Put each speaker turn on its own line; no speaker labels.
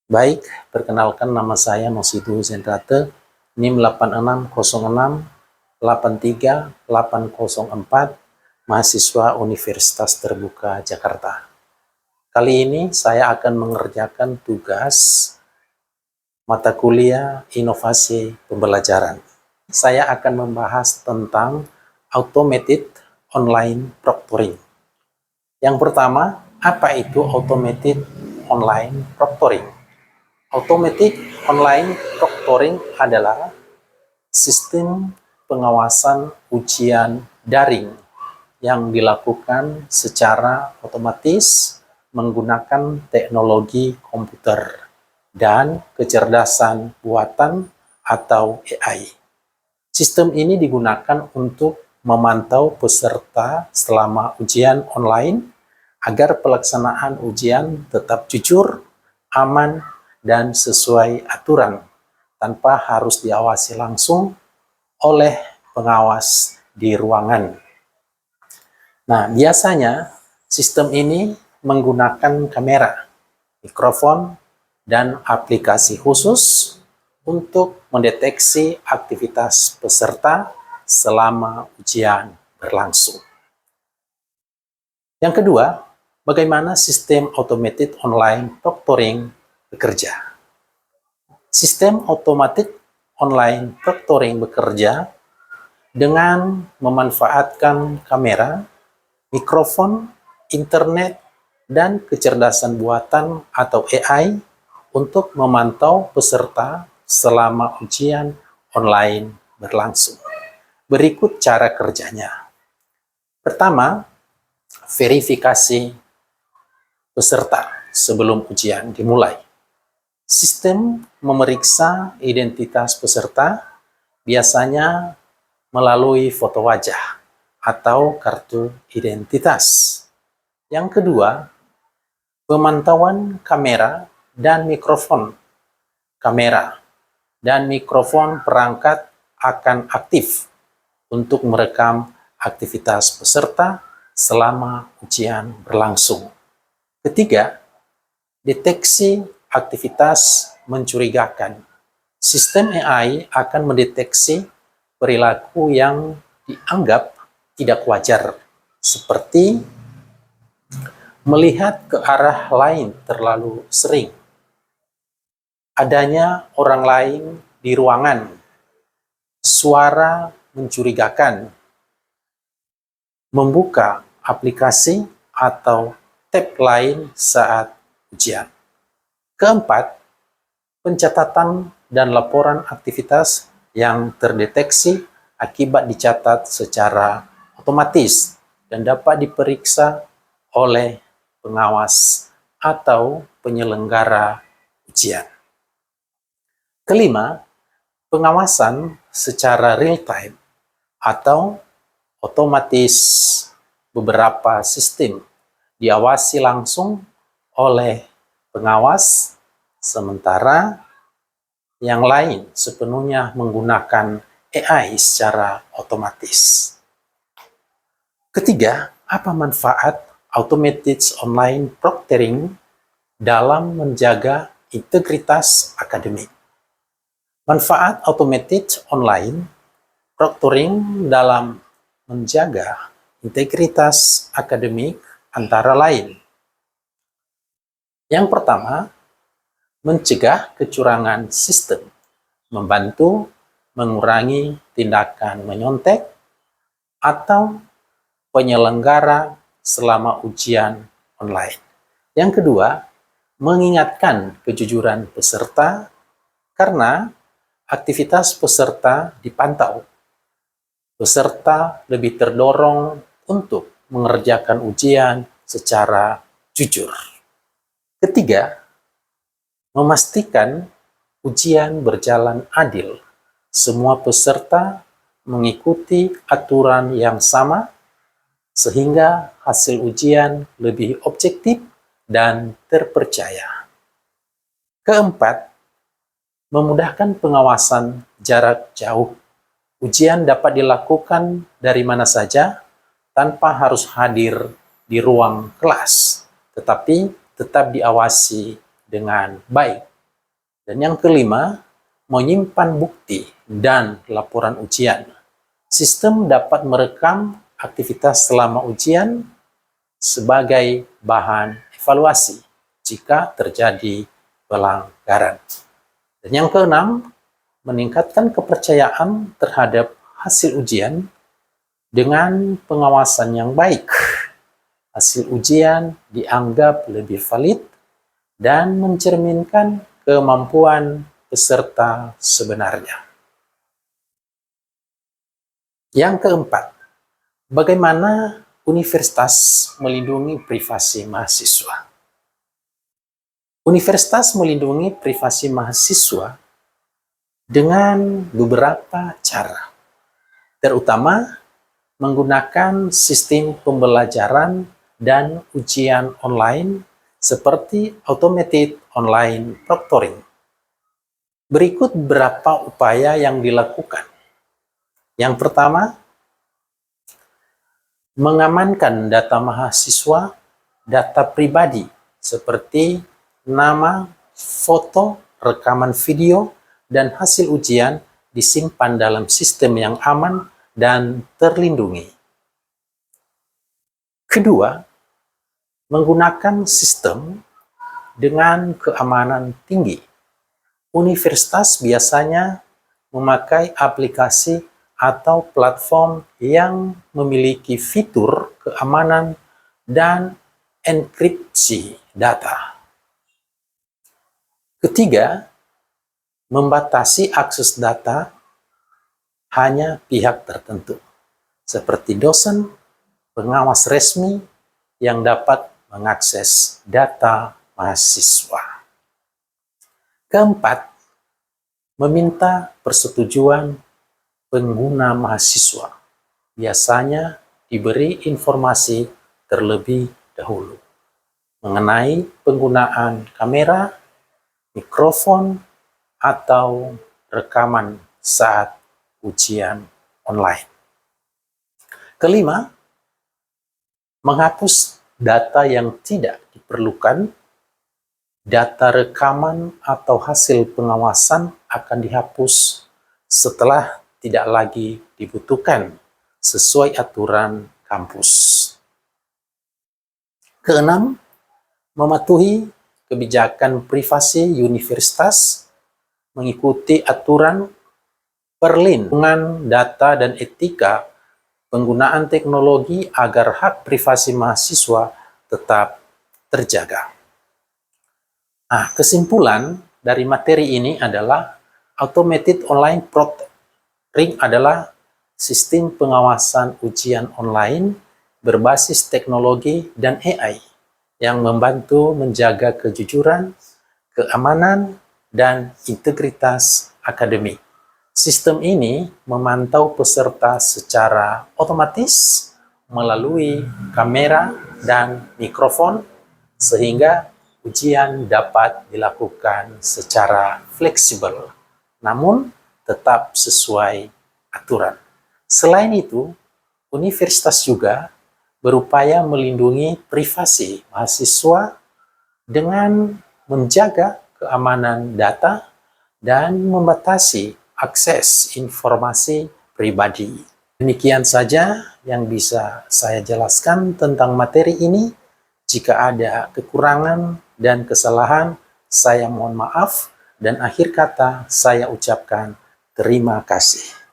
Baik, perkenalkan nama saya Nosidu Zendrate, NIM 8606-83804, mahasiswa Universitas Terbuka Jakarta. Kali ini saya akan mengerjakan tugas mata kuliah Inovasi Pembelajaran. Saya akan membahas tentang Automated Online Proctoring. Yang pertama, apa itu Automated Online Proctoring? Automatic Online Proctoring adalah sistem pengawasan ujian daring yang dilakukan secara otomatis menggunakan teknologi komputer dan kecerdasan buatan atau AI. Sistem ini digunakan untuk memantau peserta selama ujian online agar pelaksanaan ujian tetap jujur, aman, dan sesuai aturan tanpa harus diawasi langsung oleh pengawas di ruangan. Nah, biasanya sistem ini menggunakan kamera, mikrofon, dan aplikasi khusus untuk mendeteksi aktivitas peserta selama ujian berlangsung. Yang kedua, bagaimana sistem automated online proctoring bekerja. Sistem automatic online proctoring bekerja dengan memanfaatkan kamera, mikrofon, internet, dan kecerdasan buatan atau AI untuk memantau peserta selama ujian online berlangsung. Berikut cara kerjanya. Pertama, verifikasi peserta sebelum ujian dimulai. Sistem memeriksa identitas peserta biasanya melalui foto wajah atau kartu identitas. Yang kedua, pemantauan kamera dan mikrofon. Kamera dan mikrofon perangkat akan aktif untuk merekam aktivitas peserta selama ujian berlangsung. Ketiga, deteksi aktivitas mencurigakan. Sistem AI akan mendeteksi perilaku yang dianggap tidak wajar, seperti melihat ke arah lain terlalu sering, adanya orang lain di ruangan, suara mencurigakan, membuka aplikasi atau tab lain saat ujian. Keempat, pencatatan dan laporan aktivitas yang terdeteksi akibat dicatat secara otomatis dan dapat diperiksa oleh pengawas atau penyelenggara ujian. Kelima, pengawasan secara real-time atau otomatis. Beberapa sistem diawasi langsung oleh pengawas, sementara yang lain sepenuhnya menggunakan AI secara otomatis. Ketiga, apa manfaat automated online proctoring dalam menjaga integritas akademik? Manfaat automated online proctoring dalam menjaga integritas akademik antara lain. Yang pertama, mencegah kecurangan sistem, membantu mengurangi tindakan menyontek atau penyelenggara selama ujian online. Yang kedua, mengingatkan kejujuran peserta karena aktivitas peserta dipantau. Peserta lebih terdorong untuk mengerjakan ujian secara jujur. Ketiga, memastikan ujian berjalan adil. Semua peserta mengikuti aturan yang sama sehingga hasil ujian lebih objektif dan terpercaya. Keempat, memudahkan pengawasan jarak jauh. Ujian dapat dilakukan dari mana saja tanpa harus hadir di ruang kelas, tetapi tetap diawasi dengan baik Dan yang kelima, menyimpan bukti dan laporan ujian. Sistem dapat merekam aktivitas selama ujian sebagai bahan evaluasi jika terjadi pelanggaran. Dan yang keenam, meningkatkan kepercayaan terhadap hasil ujian dengan pengawasan yang baik. Hasil ujian dianggap lebih valid dan mencerminkan kemampuan peserta sebenarnya. Yang keempat, bagaimana universitas melindungi privasi mahasiswa? Universitas melindungi privasi mahasiswa dengan beberapa cara, terutama menggunakan sistem pembelajaran dan ujian online seperti automated online proctoring. Berikut beberapa upaya yang dilakukan. Yang pertama, mengamankan data mahasiswa, data pribadi seperti nama, foto, rekaman video, dan hasil ujian disimpan dalam sistem yang aman dan terlindungi. Kedua, menggunakan sistem dengan keamanan tinggi. Universitas biasanya memakai aplikasi atau platform yang memiliki fitur keamanan dan enkripsi data. Ketiga, membatasi akses data hanya pihak tertentu, seperti dosen, pengawas resmi yang dapat mengakses data mahasiswa. Keempat, meminta persetujuan pengguna mahasiswa. Biasanya diberi informasi terlebih dahulu mengenai penggunaan kamera, mikrofon, atau rekaman saat ujian online. Kelima, menghapus data yang tidak diperlukan. Data rekaman atau hasil pengawasan akan dihapus setelah tidak lagi dibutuhkan sesuai aturan kampus. Keenam, mematuhi kebijakan privasi universitas, mengikuti aturan perlindungan data dan etika penggunaan teknologi agar hak privasi mahasiswa tetap terjaga. Kesimpulan dari materi ini adalah automated online proctoring adalah sistem pengawasan ujian online berbasis teknologi dan AI yang membantu menjaga kejujuran, keamanan, dan integritas akademik. Sistem ini memantau peserta secara otomatis melalui kamera dan mikrofon sehingga ujian dapat dilakukan secara fleksibel, namun tetap sesuai aturan. Selain itu, universitas juga berupaya melindungi privasi mahasiswa dengan menjaga keamanan data dan membatasi akses informasi pribadi. Demikian saja yang bisa saya jelaskan tentang materi ini. Jika ada kekurangan dan kesalahan, saya mohon maaf, dan akhir kata saya ucapkan terima kasih.